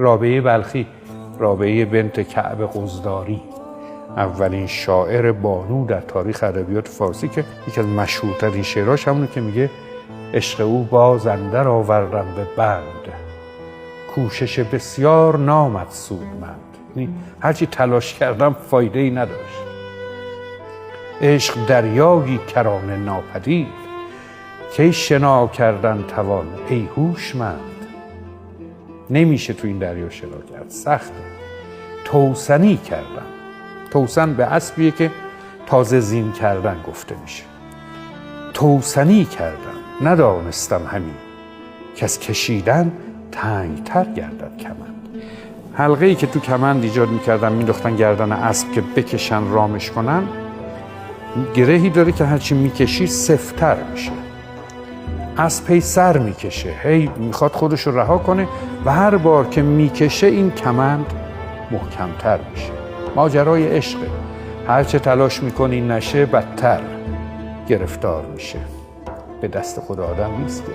رابعه بلخی، رابعه بنت کعب قزداری، اولین شاعر بانو در تاریخ ادبیات فارسی که یکی از مشهورترین شعراش همونه که میگه عشق او باز اندر آوردم به بند، کوشش بسیار نامد سودمند. یعنی هرچی تلاش کردم فایده ای نداشت. عشق دریایی کرانه ناپدید، کی شنا کردن توان ای هوشمند. نمیشه تو این دریا شنا کرد، سخته. توسنی کردم. توسن به اسبیه که تازه زین کردن گفته میشه. توسنی کردم ندانستم همین، که از کشیدن تنگتر گردد کمند. حلقه ای که تو کمند ایجاد میکردن مینداختن گردن اسب که بکشن رامش کنن، گرهی داره که هرچی میکشی سفت‌تر میشه. اسب هی سر میکشه، هی میخواد خودش رو رها کنه و هر بار که میکشه این کمند محکمتر میشه. ماجرای عشقه، هرچه تلاش میکنی نشه بدتر گرفتار میشه. به دست خود آدم نیست که